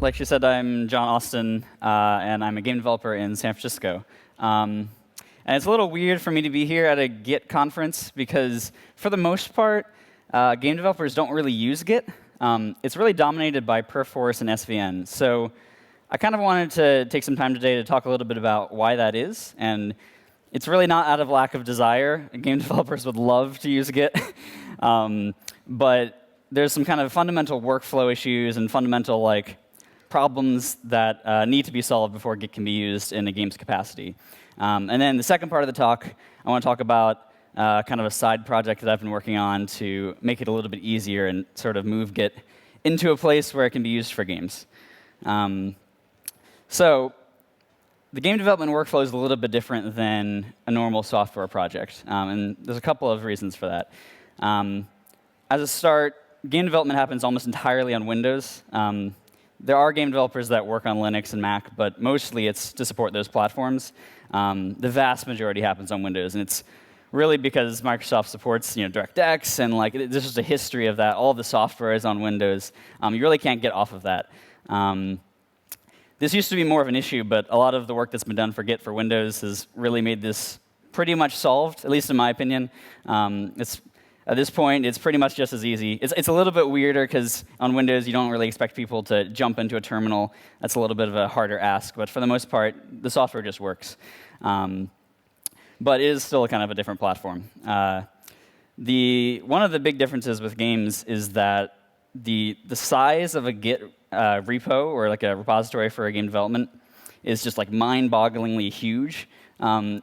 like she said, I'm John Austin, and I'm a game developer in San Francisco. And it's a little weird for me to be here at a Git conference because, for the most part, game developers don't really use Git. It's really dominated by Perforce and SVN. So I kind of wanted to take some time today to talk a little bit about why that is. And it's really not out of lack of desire. Game developers would love to use Git. But there's some kind of fundamental workflow issues and fundamental problems that need to be solved before Git can be used in a game's capacity. And then the second part of the talk, I want to talk about kind of a side project that I've been working on to make it a little bit easier and sort of move Git into a place where it can be used for games. So the game development workflow is a little bit different than a normal software project. And there's a couple of reasons for that. As a start, game development happens almost entirely on Windows. There are game developers that work on Linux and Mac, but mostly it's to support those platforms. The vast majority happens on Windows, and it's really because Microsoft supports DirectX, and there's just a history of that. All of the software is on Windows. You really can't get off of that. This used to be more of an issue, but a lot of the work that's been done for Git for Windows has really made this pretty much solved, at least in my opinion. At this point, it's pretty much just as easy. It's a little bit weirder because on Windows, you don't really expect people to jump into a terminal. That's a little bit of a harder ask. But for the most part, the software just works. But it is still kind of a different platform. One of the big differences with games is that the size of a Git repo or a repository for a game development is just mind-bogglingly huge.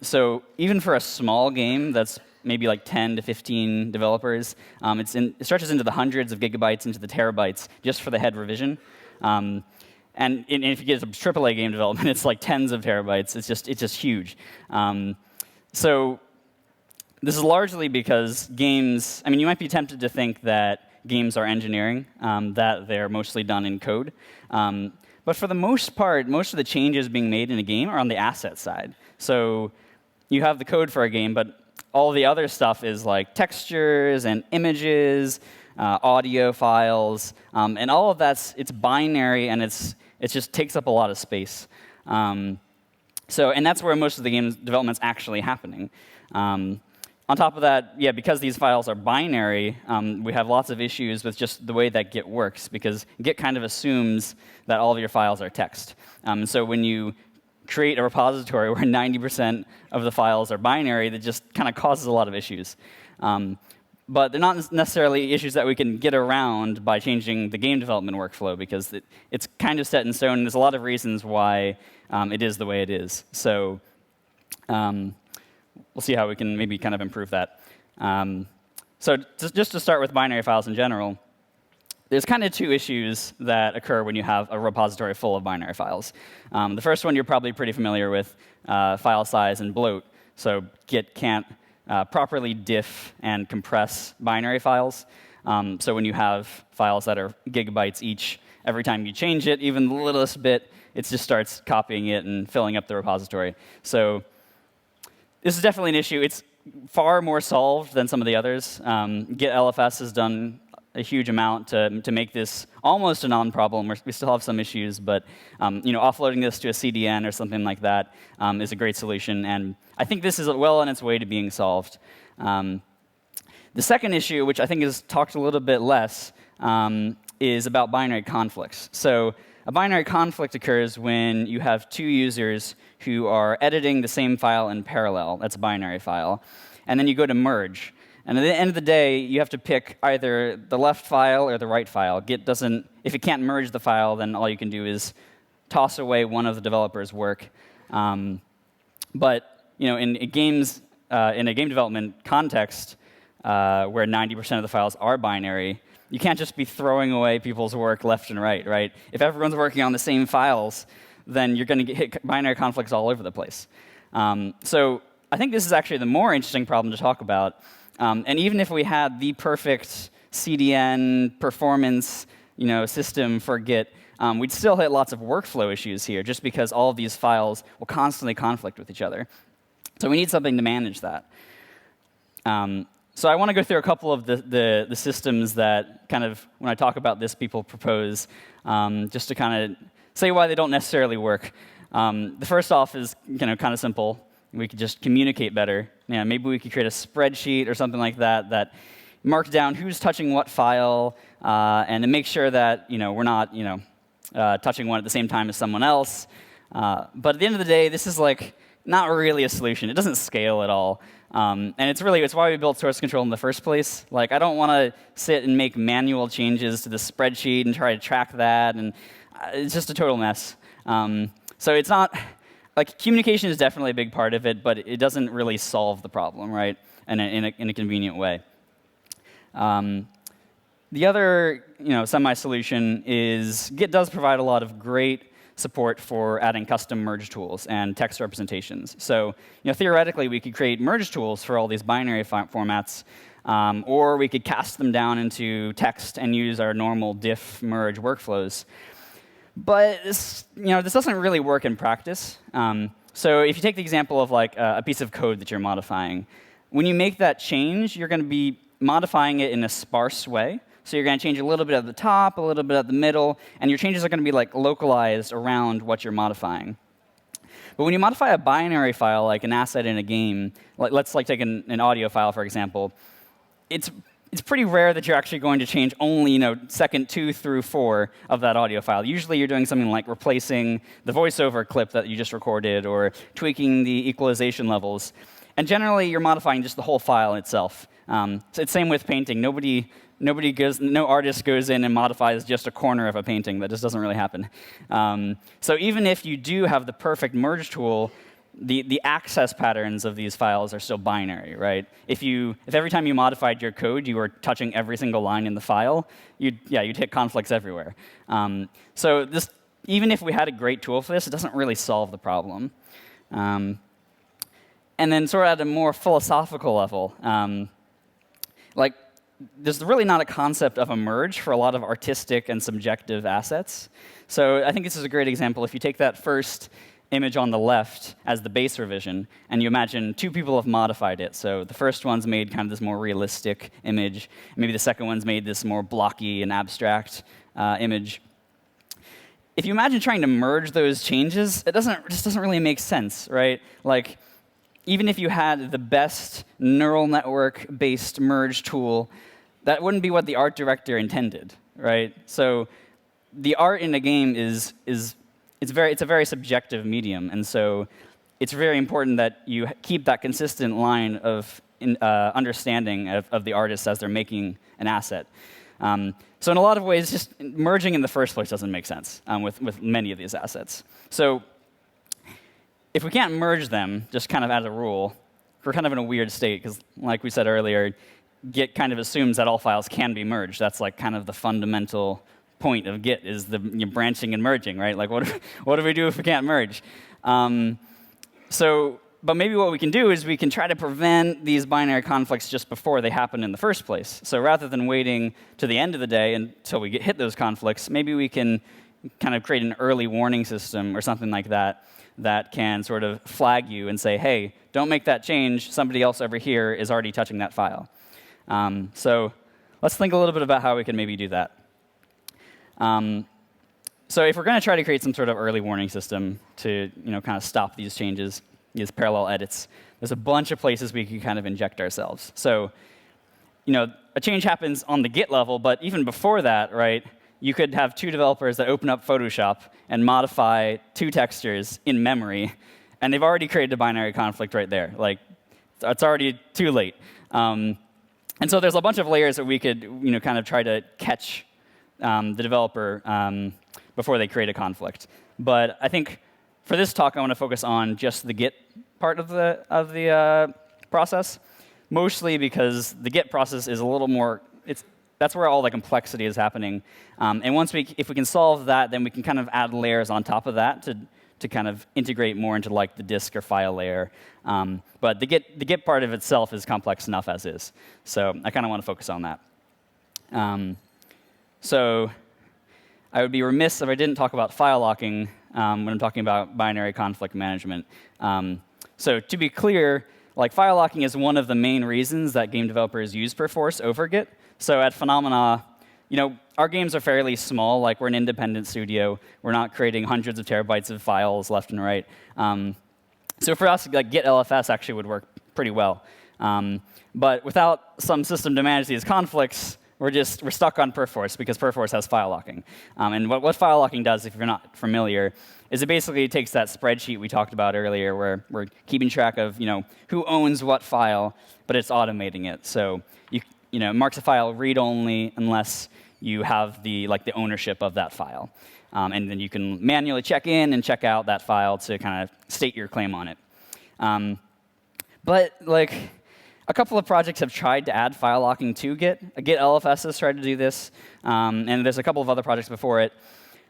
So even for a small game that's maybe 10 to 15 developers. It stretches into the hundreds of gigabytes, into the terabytes, just for the head revision. And if you get to AAA game development, it's tens of terabytes. It's just huge. So this is largely because games. You might be tempted to think that games are engineering, that they're mostly done in code. But for the most part, most of the changes being made in a game are on the asset side. So you have the code for a game, but all the other stuff is textures and images, audio files, and all of it's binary, and it just takes up a lot of space. And that's where most of the game development's actually happening. On top of that, because these files are binary, we have lots of issues with just the way that Git works, because Git kind of assumes that all of your files are text. So when you create a repository where 90% of the files are binary, that just kind of causes a lot of issues. But they're not necessarily issues that we can get around by changing the game development workflow, because it's kind of set in stone, and there's a lot of reasons why it is the way it is. So we'll see how we can maybe kind of improve that. So just to start with binary files in general, there's kind of two issues that occur when you have a repository full of binary files. The first one you're probably pretty familiar with, file size and bloat. So Git can't properly diff and compress binary files. So when you have files that are gigabytes each, every time you change it, even the littlest bit, it just starts copying it and filling up the repository. So this is definitely an issue. It's far more solved than some of the others. Git LFS has done a huge amount to make this almost a non-problem. We still have some issues, but offloading this to a CDN or something like that is a great solution. And I think this is well on its way to being solved. The second issue, which I think is talked a little bit less, is about binary conflicts. So a binary conflict occurs when you have two users who are editing the same file in parallel. That's a binary file. And then you go to merge. And at the end of the day, you have to pick either the left file or the right file. Git doesn't, if it can't merge the file, then all you can do is toss away one of the developer's work. But in a game development context, where 90% of the files are binary, you can't just be throwing away people's work left and right? If everyone's working on the same files, then you're going to hit binary conflicts all over the place. So I think this is actually the more interesting problem to talk about. And even if we had the perfect CDN performance system for Git, we'd still hit lots of workflow issues here, just because all of these files will constantly conflict with each other. So we need something to manage that. So I want to go through a couple of the systems that kind of, when I talk about this, people propose, just to kind of say why they don't necessarily work. The first off is kind of simple. We could just communicate better. Maybe we could create a spreadsheet or something like that that marks down who's touching what file, and to make sure that we're not touching one at the same time as someone else. But at the end of the day, this is like not really a solution. It doesn't scale at all. And it's why we built source control in the first place. Like, I don't want to sit and make manual changes to the spreadsheet and try to track that, and it's just a total mess. So it's not, like, communication is definitely a big part of it, but it doesn't really solve the problem, right, in a convenient way. The other semi-solution is Git does provide a lot of great support for adding custom merge tools and text representations. So theoretically, we could create merge tools for all these binary formats, or we could cast them down into text and use our normal diff merge workflows. But this doesn't really work in practice. So if you take the example of like a piece of code that you're modifying, when you make that change, you're going to be modifying it in a sparse way. So you're going to change a little bit at the top, a little bit at the middle, and your changes are going to be like localized around what you're modifying. But when you modify a binary file, like an asset in a game, let's take an audio file, for example, it's pretty rare that you're actually going to change only second 2 through 4 of that audio file. Usually you're doing something like replacing the voiceover clip that you just recorded or tweaking the equalization levels. And generally, you're modifying just the whole file itself. So it's same with painting. No artist goes in and modifies just a corner of a painting. That just doesn't really happen. So even if you do have the perfect merge tool, the access patterns of these files are still binary, right? If every time you modified your code, you were touching every single line in the file, you'd hit conflicts everywhere. So even if we had a great tool for this, it doesn't really solve the problem. And then sort of at a more philosophical level, there's really not a concept of a merge for a lot of artistic and subjective assets. So I think this is a great example. If you take that first image on the left as the base revision, and you imagine 2 people have modified it. So the first one's made kind of this more realistic image. Maybe the second one's made this more blocky and abstract image. If you imagine trying to merge those changes, it just doesn't really make sense, right? Like, even if you had the best neural network-based merge tool, that wouldn't be what the art director intended, right? So the art in a game it's a very subjective medium, and so it's very important that you keep that consistent line of understanding of the artist as they're making an asset. So in a lot of ways, just merging in the first place doesn't make sense with many of these assets. So if we can't merge them, just kind of as a rule, we're kind of in a weird state, because like we said earlier, Git kind of assumes that all files can be merged. That's like kind of the fundamental point of Git, is the branching and merging, right? Like, what do we do if we can't merge? But maybe what we can do is we can try to prevent these binary conflicts just before they happen in the first place. So rather than waiting to the end of the day until we hit those conflicts, maybe we can kind of create an early warning system or something like that that can sort of flag you and say, hey, don't make that change. Somebody else over here is already touching that file. So let's think a little bit about how we can maybe do that. So if we're going to try to create some sort of early warning system to kind of stop these changes, these parallel edits, there's a bunch of places we can kind of inject ourselves. So a change happens on the Git level, but even before that, right, you could have 2 developers that open up Photoshop and modify 2 textures in memory, and they've already created a binary conflict right there. Like, it's already too late. And so there's a bunch of layers that we could kind of try to catch the developer before they create a conflict. But I think for this talk, I want to focus on just the Git part of the process, mostly because the Git process is a little more. That's where all the complexity is happening. And if we can solve that, then we can kind of add layers on top of that to kind of integrate more into like the disk or file layer. But the Git part of itself is complex enough as is. So I kind of want to focus on that. So I would be remiss if I didn't talk about file locking when I'm talking about binary conflict management. So to be clear, like file locking is one of the main reasons that game developers use Perforce over Git. So at Funomena, our games are fairly small. Like we're an independent studio. We're not creating hundreds of terabytes of files left and right. So for us, like Git LFS actually would work pretty well. But without some system to manage these conflicts, we're stuck on Perforce because Perforce has file locking. And what file locking does, if you're not familiar, is it basically takes that spreadsheet we talked about earlier, where we're keeping track of who owns what file, but it's automating it. So it marks a file read-only unless you have the ownership of that file. And then you can manually check in and check out that file to kind of state your claim on it. But a couple of projects have tried to add file locking to Git. Git LFS has tried to do this, and there's a couple of other projects before it.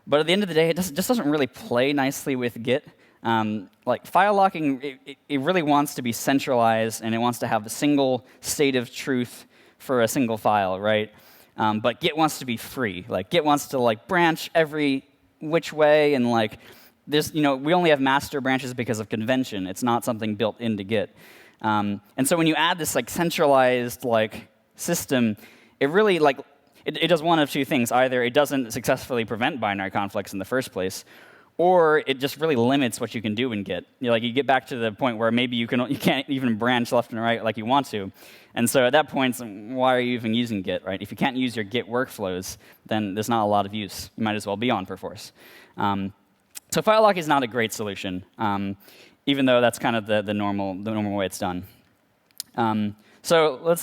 But at the end of the day, it just doesn't really play nicely with Git. File locking, it really wants to be centralized, and it wants to have a single state of truth for a single file, right? But Git wants to be free. Git wants to branch every which way, and we only have master branches because of convention. It's not something built into Git. And so when you add this centralized system, it really it does one of two things. Either it doesn't successfully prevent binary conflicts in the first place, or it just really limits what you can do in Git. You get back to the point where maybe you can't even branch left and right like you want to. And so at that point, why are you even using Git, right? If you can't use your Git workflows, then there's not a lot of use. You might as well be on Perforce. So file lock is not a great solution, even though that's kind of the normal way it's done. So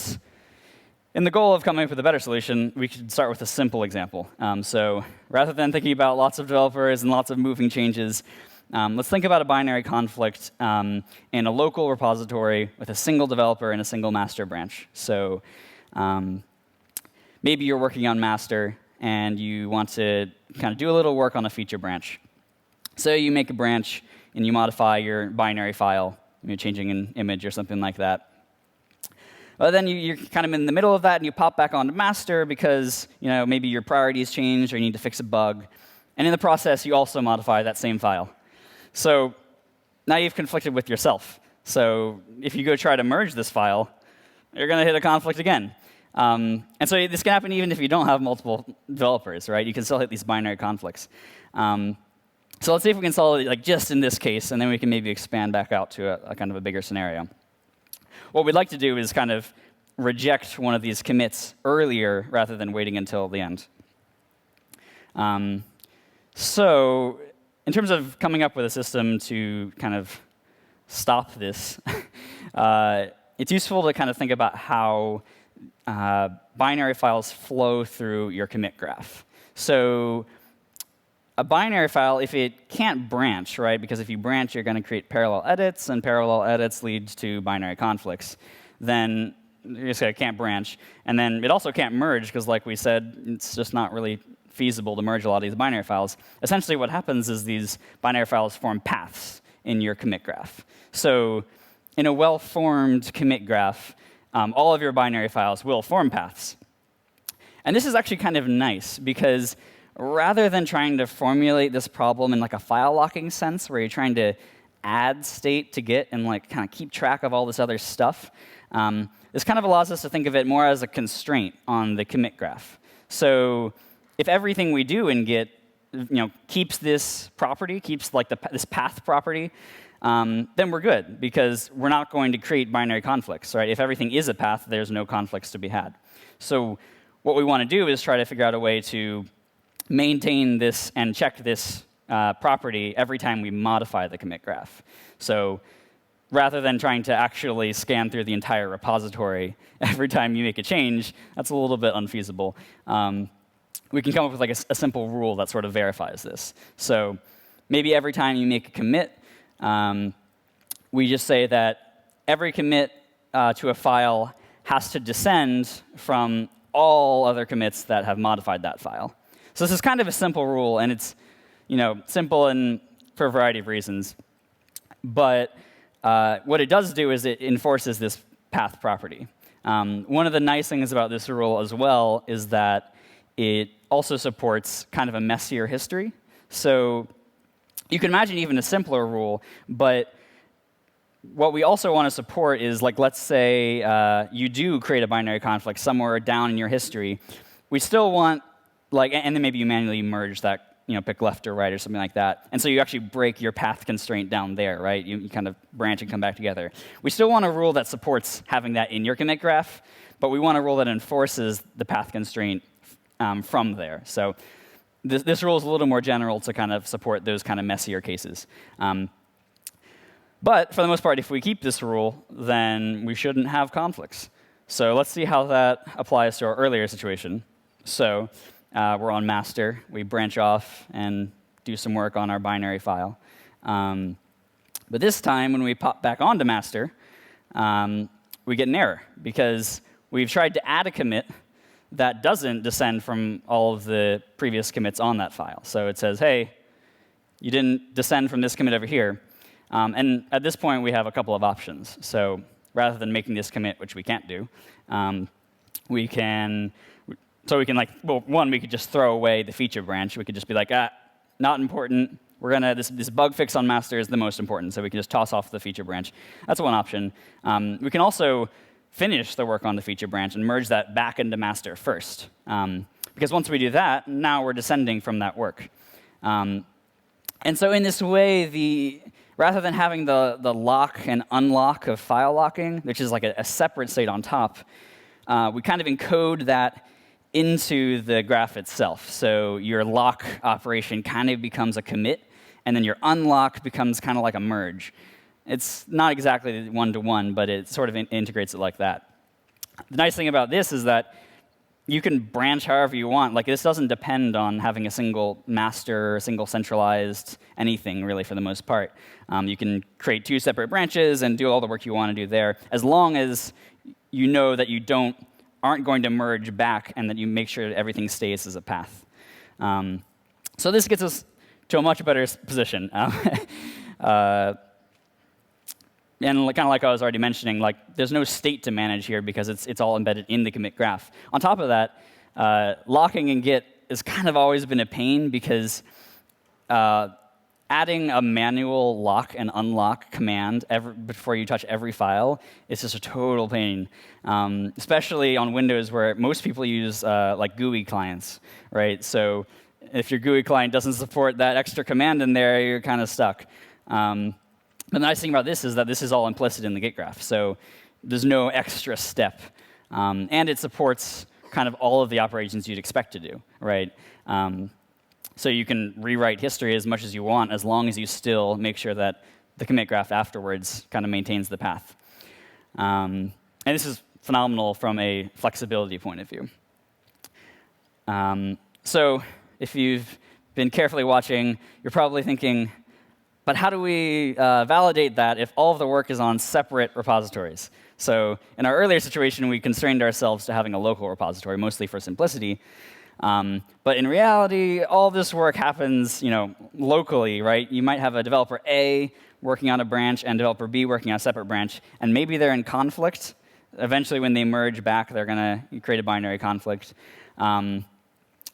in the goal of coming up with a better solution, we should start with a simple example. So rather than thinking about lots of developers and lots of moving changes, let's think about a binary conflict in a local repository with a single developer and a single master branch. So maybe you're working on master, and you want to kind of do a little work on a feature branch. So you make a branch, and you modify your binary file, changing an image or something like that. Well, then you're kind of in the middle of that, and you pop back onto master because maybe your priorities change or you need to fix a bug. And in the process, you also modify that same file. So now you've conflicted with yourself. So if you go try to merge this file, you're going to hit a conflict again. And so this can happen even if you don't have multiple developers, right? You can still hit these binary conflicts. So let's see if we can solve it just in this case, and then we can maybe expand back out to a kind of a bigger scenario. What we'd like to do is kind of reject one of these commits earlier rather than waiting until the end. So in terms of coming up with a system to kind of stop this, it's useful to kind of think about how binary files flow through your commit graph. So a binary file, if it can't branch, right, because if you branch, you're going to create parallel edits, and parallel edits leads to binary conflicts, then it can't branch. And then it also can't merge, because like we said, it's just not really feasible to merge a lot of these binary files. Essentially what happens is these binary files form paths in your commit graph. So in a well-formed commit graph, all of your binary files will form paths. And this is actually kind of nice, because rather than trying to formulate this problem in a file locking sense, where you're trying to add state to Git and kind of keep track of all this other stuff, this kind of allows us to think of it more as a constraint on the commit graph. So if everything we do in Git keeps this property, keeps this path property, then we're good, because we're not going to create binary conflicts, right? If everything is a path, there's no conflicts to be had. So what we want to do is try to figure out a way to maintain this and check this property every time we modify the commit graph. So rather than trying to actually scan through the entire repository every time you make a change, that's a little bit unfeasible. We can come up with a simple rule that sort of verifies this. So maybe every time you make a commit, we just say that every commit to a file has to descend from all other commits that have modified that file. So this is kind of a simple rule, and it's simple for a variety of reasons. But what it does do is it enforces this path property. One of the nice things about this rule as well is that it also supports kind of a messier history. So you can imagine even a simpler rule, but what we also want to support is, like, let's say you do create a binary conflict somewhere down in your history. We still want, like, and then maybe you manually merge that, pick left or right or something like that. And so you actually break your path constraint down there, right? You kind of branch and come back together. We still want a rule that supports having that in your commit graph, but we want a rule that enforces the path constraint from there. So this rule is a little more general to kind of support those kind of messier cases. But for the most part, if we keep this rule, then we shouldn't have conflicts. So let's see how that applies to our earlier situation. So we're on master. We branch off and do some work on our binary file. But this time, when we pop back onto master, we get an error, because we've tried to add a commit that doesn't descend from all of the previous commits on that file. So it says, hey, you didn't descend from this commit over here. And at this point, we have a couple of options. So rather than making this commit, which we can't do, we can one, we could just throw away the feature branch. We could just be like, not important. This bug fix on master is the most important, so we can just toss off the feature branch. That's one option. We can also finish the work on the feature branch and merge that back into master first. Because once we do that, now we're descending from that work. And so in this way, rather than having the lock and unlock of file locking, which is like a separate state on top, we kind of encode that into the graph itself. So your lock operation kind of becomes a commit, and then your unlock becomes kind of like a merge. It's not exactly one-to-one, but it sort of integrates it like that. The nice thing about this is that you can branch however you want. Like, this doesn't depend on having a single master, a single centralized anything, really, for the most part. You can create two separate branches and do all the work you want to do there, as long as you know that you aren't going to merge back and that you make sure that everything stays as a path. So this gets us to a much better position. And kind of like I was already mentioning, like, there's no state to manage here because it's all embedded in the commit graph. On top of that, locking in Git has kind of always been a pain, because adding a manual lock and unlock command before you touch every file is just a total pain, especially on Windows, where most people use like GUI clients, right? So if your GUI client doesn't support that extra command in there, you're kind of stuck. But the nice thing about this is that this is all implicit in the Git graph, so there's no extra step. And it supports kind of all of the operations you'd expect to do, right? So you can rewrite history as much as you want, as long as you still make sure that the commit graph afterwards kind of maintains the path. And this is phenomenal from a flexibility point of view. So if you've been carefully watching, you're probably thinking, but how do we validate that if all of the work is on separate repositories? So in our earlier situation, we constrained ourselves to having a local repository, mostly for simplicity. But in reality, all this work happens, locally, right? You might have a developer A working on a branch and developer B working on a separate branch, and maybe they're in conflict. Eventually, when they merge back, they're going to create a binary conflict.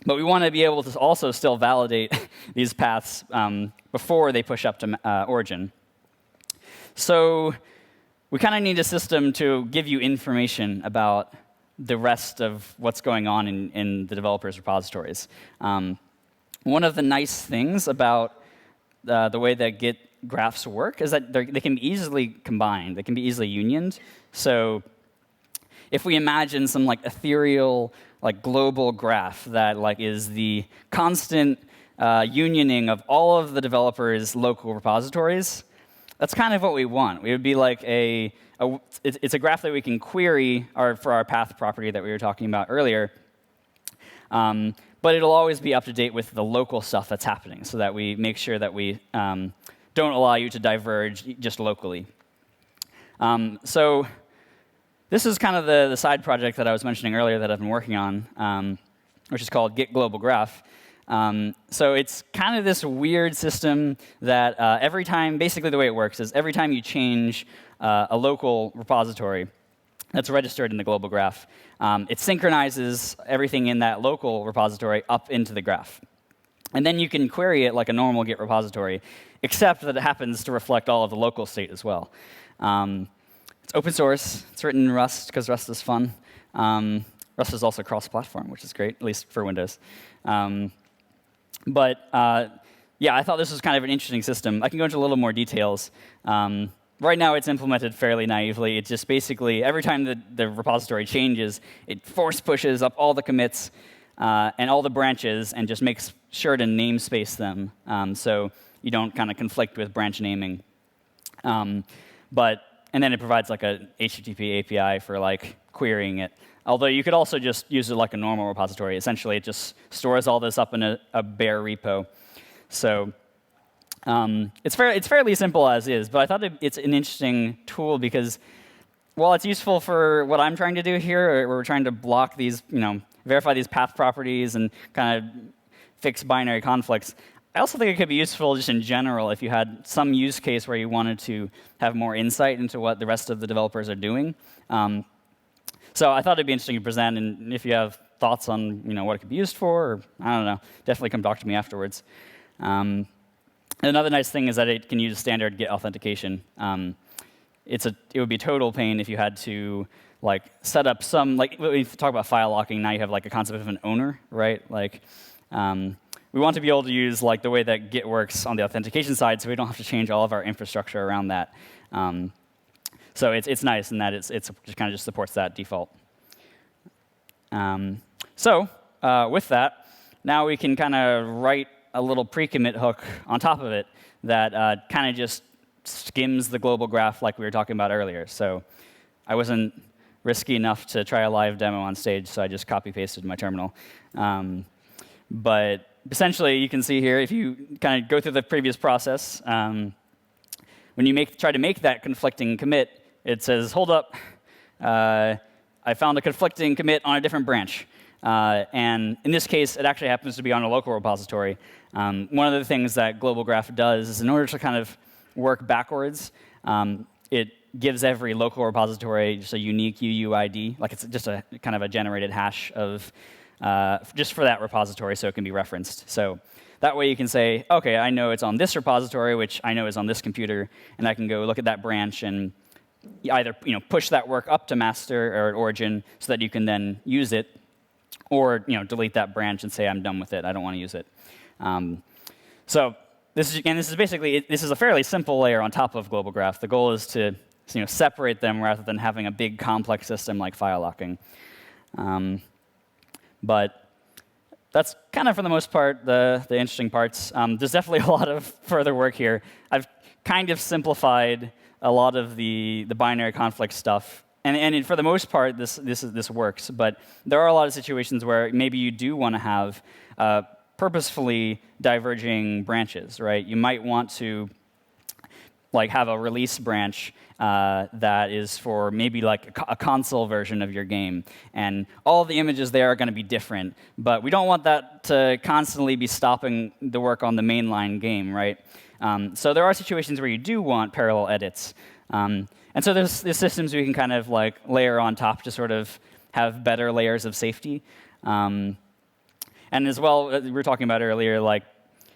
But we want to be able to also still validate these paths before they push up to origin. So we kind of need a system to give you information about the rest of what's going on in the developers' repositories. One of the nice things about the way that Git graphs work is that they can be easily combined. They can be easily unioned. So if we imagine some ethereal global graph that is the constant unioning of all of the developers' local repositories, that's kind of what we want. We would be like it's a graph that we can query for our path property that we were talking about earlier. But it'll always be up to date with the local stuff that's happening, so that we make sure that we don't allow you to diverge just locally. So this is kind of the side project that I was mentioning earlier that I've been working on, which is called Git Global Graph. So it's kind of this weird system that every time, basically the way it works is every time you change a local repository that's registered in the global graph, it synchronizes everything in that local repository up into the graph. And then you can query it like a normal Git repository, except that it happens to reflect all of the local state as well. It's open source. It's written in Rust, because Rust is fun. Rust is also cross-platform, which is great, at least for Windows. Yeah, I thought this was kind of an interesting system. I can go into a little more details. Right now, it's implemented fairly naively. It just basically, every time the repository changes, it force pushes up all the commits and all the branches and just makes sure to namespace them so you don't kind of conflict with branch naming. And then it provides like a HTTP API for like querying it. Although you could also just use it like a normal repository. Essentially, it just stores all this up in a bare repo. So it's fairly simple as is, but I thought it's an interesting tool because while it's useful for what I'm trying to do here, where we're trying to block these, verify these path properties and kind of fix binary conflicts, I also think it could be useful just in general if you had some use case where you wanted to have more insight into what the rest of the developers are doing. So I thought it'd be interesting to present, and if you have thoughts on what it could be used for, or I don't know, definitely come talk to me afterwards. Another nice thing is that it can use standard Git authentication. It would be total pain if you had to set up some, when you talk about file locking, now you have a concept of an owner, right? We want to be able to use the way that Git works on the authentication side, so we don't have to change all of our infrastructure around that. So it's nice in that it just kind of just supports that default. With that, now we can kind of write a little pre-commit hook on top of it that kind of just skims the global graph like we were talking about earlier. So I wasn't risky enough to try a live demo on stage, so I just copy-pasted my terminal. But essentially, you can see here, if you kind of go through the previous process, when you try to make that conflicting commit, it says, hold up, I found a conflicting commit on a different branch. And in this case, it actually happens to be on a local repository. One of the things that Global Graph does is in order to kind of work backwards, it gives every local repository just a unique UUID. It's just a kind of a generated hash of just for that repository, so it can be referenced. So that way you can say, OK, I know it's on this repository, which I know is on this computer, and I can go look at that branch and either push that work up to master or at origin so that you can then use it, or delete that branch and say I'm done with it. I don't want to use it. So this is basically this is a fairly simple layer on top of Global Graph. The goal is to separate them rather than having a big complex system like file locking. But that's kind of, for the most part, the interesting parts. There's definitely a lot of further work here. I've kind of simplified a lot of the binary conflict stuff. And for the most part, this works. But there are a lot of situations where maybe you do want to have purposefully diverging branches, right? You might want to have a release branch that is for maybe a console version of your game. And all the images there are going to be different. But we don't want that to constantly be stopping the work on the mainline game, right? So there are situations where you do want parallel edits. And so there's systems we can kind of layer on top to sort of have better layers of safety. And as well, we were talking about earlier,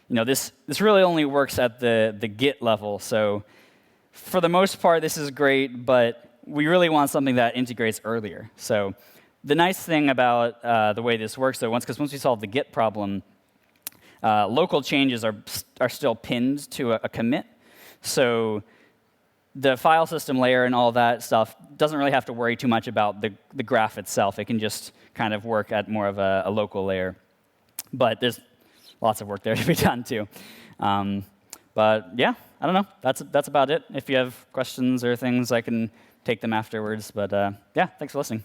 this really only works at the Git level. So for the most part, this is great, but we really want something that integrates earlier. So the nice thing about the way this works, though, once we solve the Git problem, local changes are still pinned to a commit. So the file system layer and all that stuff doesn't really have to worry too much about the graph itself. It can just kind of work at more of a local layer. But there's lots of work there to be done, too. But yeah, I don't know. That's about it. If you have questions or things, I can take them afterwards. But yeah, thanks for listening.